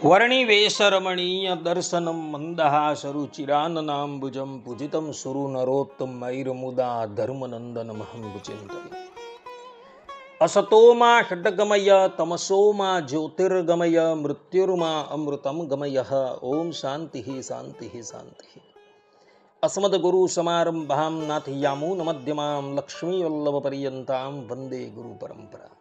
વર્ણિવેશરમણીય દર્શનમ મંદહાસરુચિરાનનાંબુજમ પૂજિતમ સુરુ નરોત્તમૈર્મુદા ધર્મનંદનમહં વિચિંતયે. અસતોમાં ષડગમય તમસોમાં જ્યોતિર્ગમય મૃત્યુર્મા અમૃતમ ગમય. ઓમ શાંતિ શાંતિ શાંતિ. અસ્મદ્ગુરુ સમારંભાં નાથયામૂન મધ્યમાં લક્ષ્મી વલ્લભ પર્યંતાં વંદે ગુરુ પરંપરા.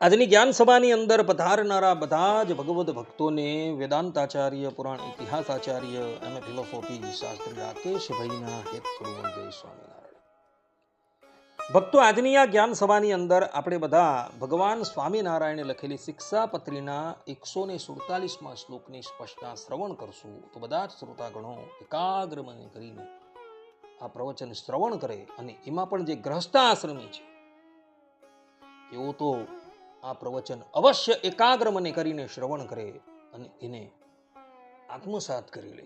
આજની જ્ઞાન સભાની અંદર પધારનારા બધા જ ભગવદ ભક્તોને વેદાંતાચાર્ય, પુરાણ ઇતિહાસાચાર્ય અને ફિલોસોફી શાસ્ત્રી રાકેશભાઈના હેતપૂર્વક જય સ્વામિનારાયણ. ભક્તો, આજની આ જ્ઞાન સભાની અંદર આપણે બધા ભગવાન સ્વામિનારાયણે લખેલી શિક્ષાપત્રીના 147મા શ્લોકની સ્પષ્ટતા શ્રવણ કરશું. તો બધા જ શ્રોતાગણો એકાગ્ર મને કરીને આ પ્રવચન શ્રવણ કરે અને એમાં પણ જે ગ્રહસ્થાશ્રમી છે એવો તો આ પ્રવચન અવશ્ય એકાગ્ર મને કરીને શ્રવણ કરે અને એને આત્મસાત કરી લે.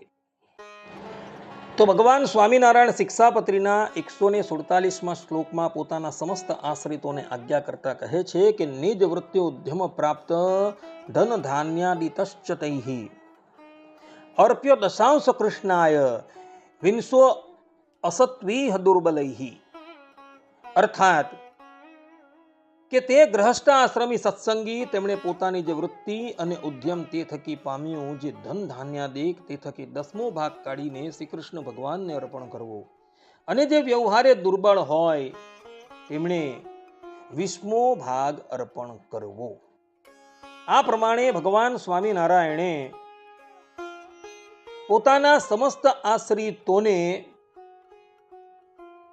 તો ભગવાન સ્વામિનારાયણ શિક્ષાપત્રીના 147મા શ્લોકમાં પોતાના સમસ્ત આશ્રિતોને આજ્ઞા કરતા કહે છે કે નિજ વૃત્તિ ઉદ્યમ પ્રાપ્ત ધન ધાન્યાદિતશ્ચ તૈઃ અર્પ્ય દશાંશ કૃષ્ણાય વિંશો અસત્વીહ દુર્બલૈઃ. અર્થાત કે તે ગ્રહસ્થ આશ્રમી સત્સંગી તેમણે પોતાની જે વૃત્તિ અને ઉદ્યમ તે થકી પામ્યું, જે ધન ધાન્યાદિક તે થકી 10મો ભાગ કાઢીને શ્રી કૃષ્ણ ભગવાનને અર્પણ કરવો, અને જે વ્યવહારે દુર્બળ હોય તેમણે 20મો ભાગ અર્પણ કરવો. આ પ્રમાણે ભગવાન સ્વામિનારાયણે પોતાના સમસ્ત આશ્રિતોને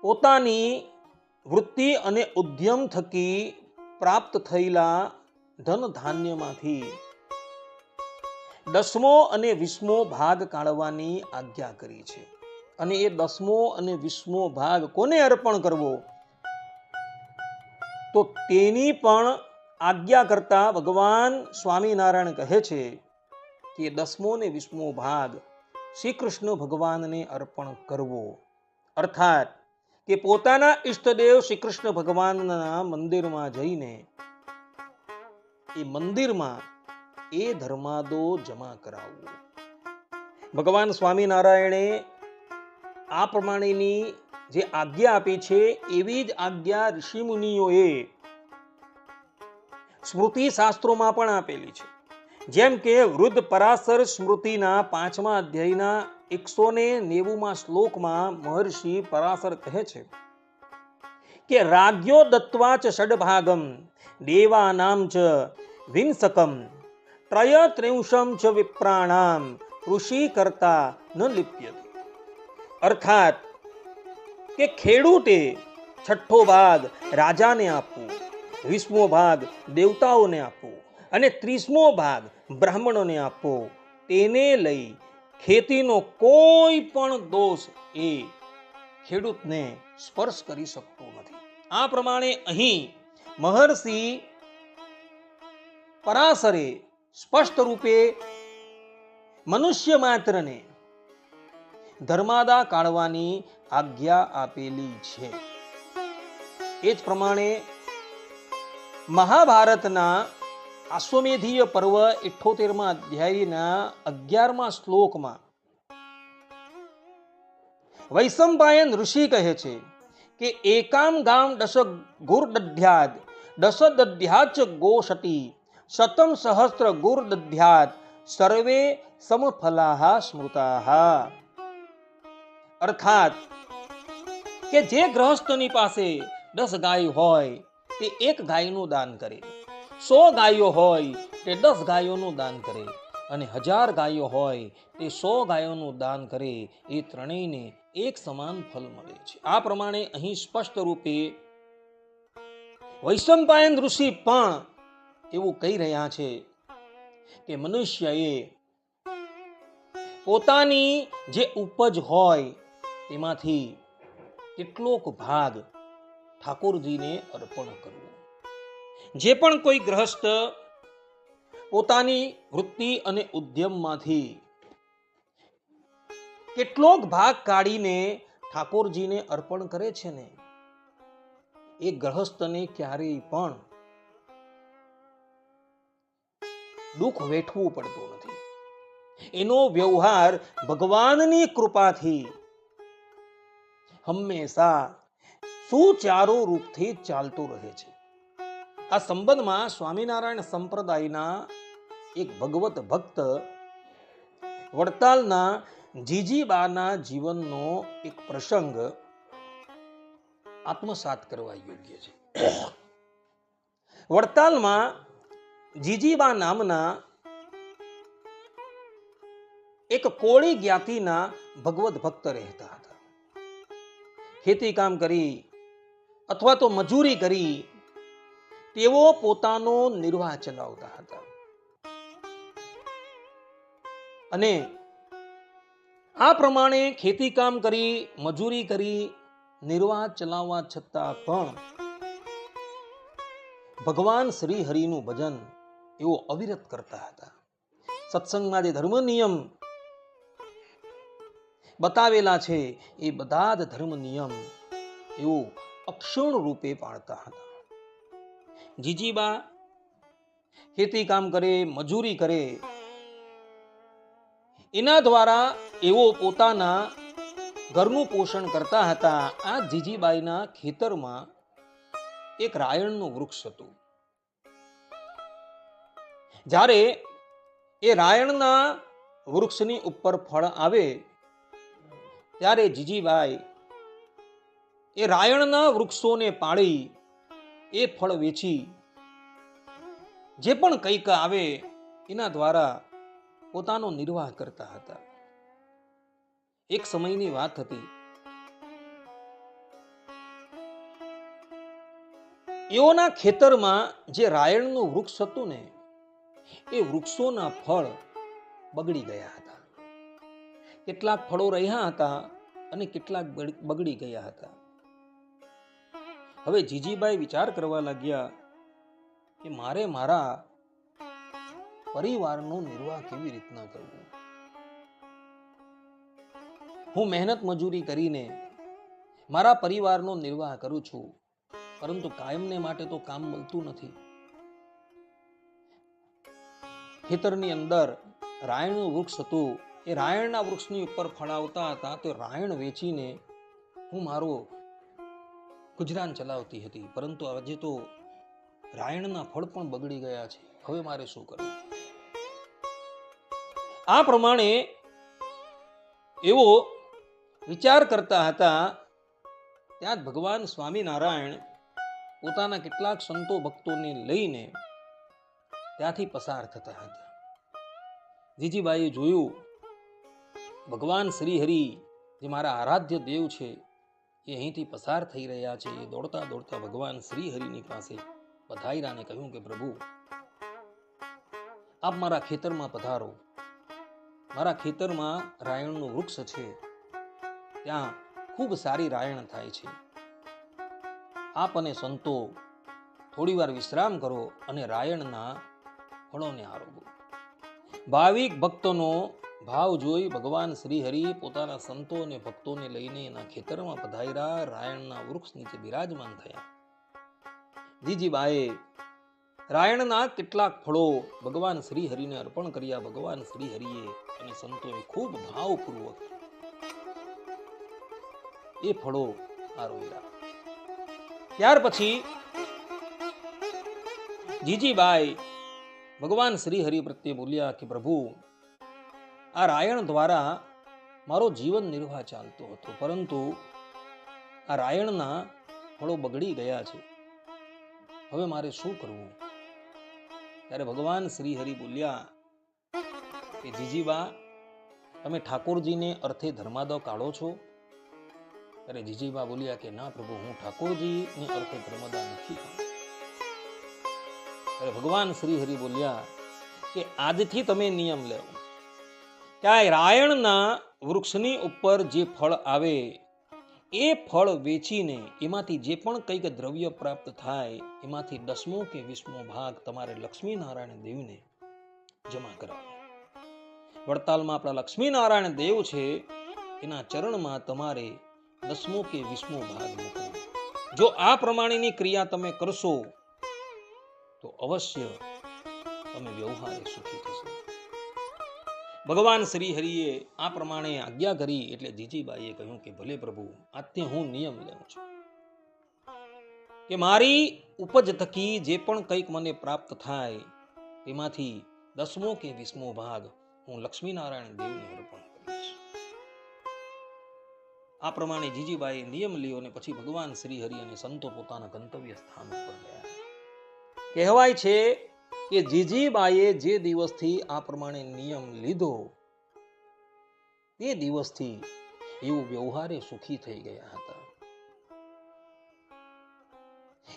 પોતાની વૃત્તિ અને ઉદ્યમ થકી પ્રાપ્ત થયેલા ધન ધાન્યમાંથી 10મો અને 20મો ભાગ કાઢવાની આજ્ઞા કરી છે. અને એ 10મો અને 20મો ભાગ કોને અર્પણ કરવો, તો તેની પણ આજ્ઞા કરતા ભગવાન સ્વામિનારાયણ કહે છે કે 10મો અને 20મો ભાગ શ્રી કૃષ્ણ ભગવાનને અર્પણ કરવો. અર્થાત કે પોતાના ઈષ્ટદેવ શ્રી કૃષ્ણ ભગવાનના મંદિરમાં જઈને એ મંદિરમાં એ ધર્માદો જમા કરાવવો. ભગવાન સ્વામિનારાયણે આ પ્રમાણેની જે આજ્ઞા આપી છે એવી જ આજ્ઞા ઋષિ મુનિઓએ સ્મૃતિ શાસ્ત્રોમાં પણ આપેલી છે. જેમ કે વૃદ્ધ પરાશર સ્મૃતિના 5મા અધ્યાયના 190મા શ્લોકમાં મહર્ષિ પરાશર કહે છે કે રાજ્યો દત્વા ચ ષડભાગમ દેવાનામ ચ વિંસકમ ત્રયત્રિંશમ ચ વિપ્રાણામ ઋષિ કરતા ન લિપ્યતે. અર્થાત કે ખેડૂતે 6ઠ્ઠો ભાગ રાજાને આપવો, 20મો ભાગ દેવતાઓને આપવો અને 30મો ભાગ બ્રાહ્મણોને આપવો. તેને લઈ ખેતીનો કોઈ પણ દોષ એ ખેડૂતને સ્પર્શ કરી શકતો નથી. આ પ્રમાણે અહીં મહર્ષિ પરાશરે સ્પષ્ટ રૂપે મનુષ્ય માત્રને ધર્માદા કાઢવાની આજ્ઞા આપેલી છે. એ જ પ્રમાણે મહાભારતના અશ્વમેધીય પર્વ 78મા અધ્યાયના 11મા શ્લોકમાં વૈશંપાયન ઋષિ કહે છે કે એકામ ગામ દશ ગુર્દધ્યાદ દશ દધ્યાચ ગોષતી શતમ સહસ્ત્ર ગુર્દધ્યાદ સર્વે સમફલાહ સ્મૃતાહ. અર્થાત કે જે ગૃહસ્થની પાસે 10 ગાય હોય તે 1 ગાયનું દાન કરે, 100 ગાયો હોય તે 10 ગાયોનું દાન કરે, અને 1000 ગાયો હોય તે 100 ગાયોનું દાન કરે. એ ત્રણેયને એક સમાન ફળ મળે છે. આ પ્રમાણે અહીં સ્પષ્ટ રૂપે વૈશંપાયન ઋષિ પણ એવું કહી રહ્યા છે કે મનુષ્યએ પોતાની જે ઉપજ હોય તેમાંથી કેટલોક ભાગ ઠાકોરજીને અર્પણ કરવો. જે પણ કોઈ ગ્રહસ્થ પોતાની વૃત્તિ અને ઉદ્યમમાંથી કેટલોક ભાગ કાઢીને ઠાકોરજીને અર્પણ કરે છે ને, એ ગ્રહસ્થને ક્યારેય પણ દુઃખ વેઠવું પડતું નથી. એનો વ્યવહાર ભગવાનની કૃપાથી હંમેશા સુચારુ રૂપથી ચાલતું રહે છે. આ સંબંધમાં સ્વામિનારાયણ સંપ્રદાયના એક ભગવત ભક્ત વડતાલના જીજીબાના જીવનનો એક પ્રસંગ આત્મસાત કરવા યોગ્ય છે. વડતાલમાં જીજીબા નામના એક કોળી જ્ઞાતિના ભગવત ભક્ત રહેતા હતા. ખેતી કામ કરી અથવા તો મજૂરી કરી તેઓ પોતાનો નિર્વાહ ચલાવતા હતા. અને આ પ્રમાણે ખેતી કામ કરી મજૂરી કરી નિર્વાહ ચલાવવા છતાં પણ ભગવાન શ્રી હરિનું ભજન એવો અવિરત કરતા હતા. સત્સંગમાં જે ધર્મ નિયમ બતાવેલા છે એ બધા જ ધર્મ નિયમ એવું અક્ષણ રૂપે પાળતા હતા. જીજીબા ખેતી કામ કરે મજૂરી કરે એના દ્વારા એવો પોતાના ઘરનું પોષણ કરતા હતા. આ જીજીબાઈના ખેતરમાં એક રાયણનું વૃક્ષ હતું. જ્યારે એ રાયણના વૃક્ષની ઉપર ફળ આવે ત્યારે જીજીબાઈ એ રાયણના વૃક્ષોને પાળી એ ફળ વેચી જે પણ કંઈક આવે એના દ્વારા પોતાનો નિર્વાહ કરતા હતા. એક સમયની વાત હતી. એઓના ખેતરમાં જે રાયણનું વૃક્ષ હતું ને એ વૃક્ષોના ફળ બગડી ગયા હતા. કેટલાક ફળો રહ્યા હતા અને કેટલાક બગડી ગયા હતા. હવે જીજીબાઈ વિચાર કરવા લાગ્યા કે મારે મારા પરિવારનો નિર્વાહ કેવી રીતના કરવો. હું મહેનત મજૂરી કરીને મારા પરિવારનો નિર્વાહ કરું છું, પરંતુ કાયમને માટે તો કામ મળતું નથી. ખેતરની અંદર રાયણનું વૃક્ષ હતું. એ રાયણના વૃક્ષની ઉપર ફળ આવતા હતા તો રાયણ વેચીને હું મારો ગુજરાન ચલાવતી હતી, પરંતુ આજે તો રાયણના ફળ પણ બગડી ગયા છે. હવે મારે શું કરવું? આ પ્રમાણે એવો વિચાર કરતા હતા. ત્યાં જ ભગવાન સ્વામિનારાયણ પોતાના કેટલાક સંતો ભક્તોને લઈને ત્યાંથી પસાર થતા હતા. જીજીબાઈએ જોયું ભગવાન શ્રી હરિ જે મારા આરાધ્ય દેવ છે એ અહીંથી પસાર થઈ રહ્યા છે. એ દોડતા દોડતા ભગવાન શ્રી હરિની પાસે પધાર્યાને કહ્યું કે પ્રભુ, આપ મારા ખેતરમાં પધારો. મારા ખેતરમાં રાયણનું વૃક્ષ છે, ત્યાં ખૂબ સારી રાયણ થાય છે. આપ અને સંતો થોડી વાર વિશ્રામ કરો અને રાયણના ફળોને આરોગો. ભાવિક ભક્તોનો ભાવ જોઈ ભગવાન શ્રી હરિ પોતાના સંતો અને ભક્તોને લઈને એના ખેતરમાં પધાર્યા. રાયણના વૃક્ષ નીચે બિરાજમાન થયા. જીજીબાએ રાયણના કેટલાક ફળો ભગવાન શ્રી હરિને અર્પણ કર્યા. ભગવાન શ્રી હરિએ અને સંતોએ ખૂબ ભાવપૂર્વક એ ફળો આરોગ્યા. ત્યાર પછી જીજીબાઈ ભગવાન શ્રી હરિ પ્રત્યે બોલ્યા કે પ્રભુ, આ રાયણ દ્વારા મારો જીવન નિર્વાહ ચાલતો હતો, પરંતુ આ રાયણના ફળો બગડી ગયા છે. હવે મારે શું કરવું? ત્યારે ભગવાન શ્રી હરિ બોલ્યા કે જીજીબા, તમે ઠાકોરજીને અર્થે ધર્માદો કાઢો છો? ત્યારે જીજીબા બોલ્યા કે ના પ્રભુ, હું ઠાકોરજીને અર્થે ધર્મદા નથી કાઢતો. ત્યારે ભગવાન શ્રી હરિ બોલ્યા કે આજથી તમે નિયમ લેવો કે આ રાયણના વૃક્ષની ઉપર જે ફળ આવે એ ફળ વેચીને એમાંથી જે પણ કંઈક દ્રવ્ય પ્રાપ્ત થાય એમાંથી 10મો કે 20મો ભાગ તમારે લક્ષ્મીનારાયણ દેવને જમા કરાવો. વડતાલમાં આપણા લક્ષ્મીનારાયણ દેવ છે, એના ચરણમાં તમારે 10મો કે 20મો ભાગ મૂકવો. જો આ પ્રમાણેની ક્રિયા તમે કરશો તો અવશ્ય તમે વ્યવહારે સુખી થશો. ભગવાન શ્રી હરિએ આ પ્રમાણે આજ્ઞા કરી એટલે જીજીબાઈએ કહ્યું કે ભલે પ્રભુ, આજથી હું નિયમ લઉં છું કે મારી ઉપજ થકી જે પણ કંઈક મને પ્રાપ્ત થાય તેમાંથી 10મો કે 20મો ભાગ હું લક્ષ્મીનારાયણ દેવને અર્પણ કરીશ. આ પ્રમાણે જીજીબાઈએ નિયમ લીધો અને પછી ભગવાન શ્રી હરિ અને સંતો પોતાના ગંતવ્ય સ્થાન ઉપર ગયા. કહેવાય છે કે જીજીબાઈએ જે દિવસથી આ પ્રમાણે નિયમ લીધો તે દિવસથી એવું વ્યવહારે સુખી થઈ ગયા હતા.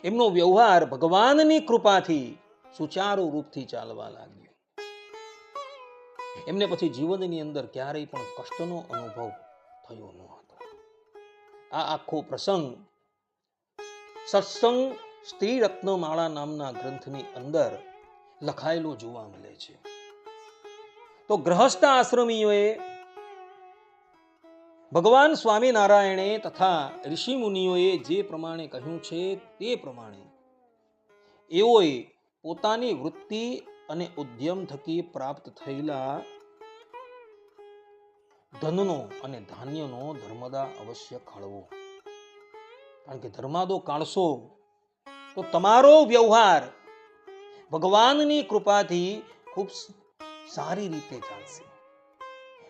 એમનો વ્યવહાર ભગવાનની કૃપાથી સુચારુ રૂપથી ચાલવા લાગ્યો. એમને પછી જીવનની અંદર ક્યારેય પણ કષ્ટનો અનુભવ થયો ન હતો. આ આખો પ્રસંગ સત્સંગ સ્ત્રી રત્નમાળા નામના ગ્રંથની અંદર લખાયેલો જોવા મળે છે. તો ગ્રહસ્થ આશ્રમીઓએ ભગવાન સ્વામિનારાયણે તથા ઋષિ મુનિઓએ જે પ્રમાણે કહ્યું છે તે પ્રમાણે એઓએ પોતાની વૃત્તિ અને ઉદ્યમ થકી પ્રાપ્ત થયેલા ધનનો અને ધાન્યનો ધર્મદા અવશ્ય કાઢવો. કારણ કે ધર્માદો કાઢશો તો તમારો વ્યવહાર ભગવાનની કૃપાથી ખૂબ સારી રીતે ચાલશે.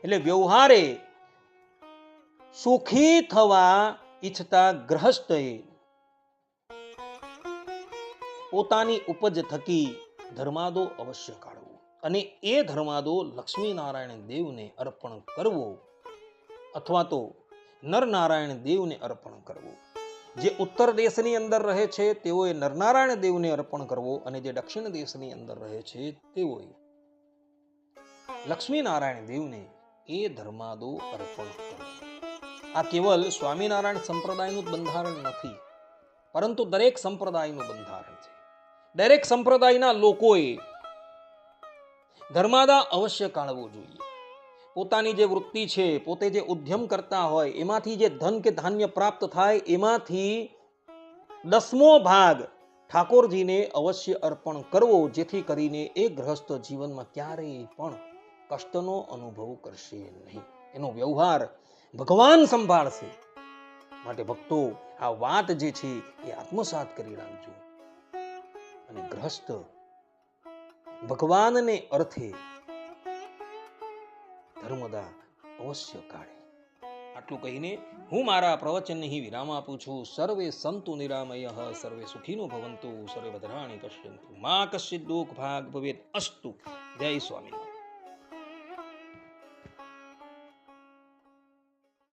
એટલે વ્યવહારે સુખી થવા ઈચ્છતા ગ્રહસ્થએ પોતાની ઉપજ થકી ધર્માદો અવશ્ય કાઢવો અને એ ધર્માદો લક્ષ્મીનારાયણ દેવને અર્પણ કરવો અથવા તો નરનારાયણ દેવને અર્પણ કરવો. જે ઉત્તર દેશની અંદર રહે છે તેઓએ નરનારાયણ દેવને અર્પણ કરવો અને જે દક્ષિણ દેશની અંદર રહે છે તેઓએ લક્ષ્મીનારાયણ દેવને એ ધર્માદો અર્પણ કરવો. આ કેવલ સ્વામિનારાયણ સંપ્રદાયનું બંધારણ નથી, પરંતુ દરેક સંપ્રદાયનું બંધારણ છે. દરેક સંપ્રદાયના લોકોએ ધર્માદા અવશ્ય કાઢવું જોઈએ. પોતાની જે વૃત્તિ છે, પોતે જે ઉદ્યમ કરતા હોય એમાંથી જે ધન કે ધાન્ય પ્રાપ્ત થાય એમાંથી 10મો ભાગ ઠાકોરજીને અવશ્ય અર્પણ કરવો, જેથી કરીને એ ગ્રહસ્થ જીવનમાં ક્યારેય પણ કષ્ટનો અનુભવ કરશે નહીં. એનો વ્યવહાર ભગવાન સંભાળશે. માટે ભક્તો, આ વાત જે છે એ આત્મસાત કરી રાખજો અને ગ્રહસ્થ ભગવાનને અર્થે ધર્મદા અવશ્ય કાઢે. આટલું કહીને હું મારા પ્રવચનને વિરામ આપું છું. સર્વે સંતુ નિરામયઃ, સર્વે સુખીનો ભવંતુ, સર્વે ભદ્રાણિ પશ્યન્તુ, મા કશ્ચિદ દુઃખ ભાગ ભવેત અસ્તુ. જય સ્વામી.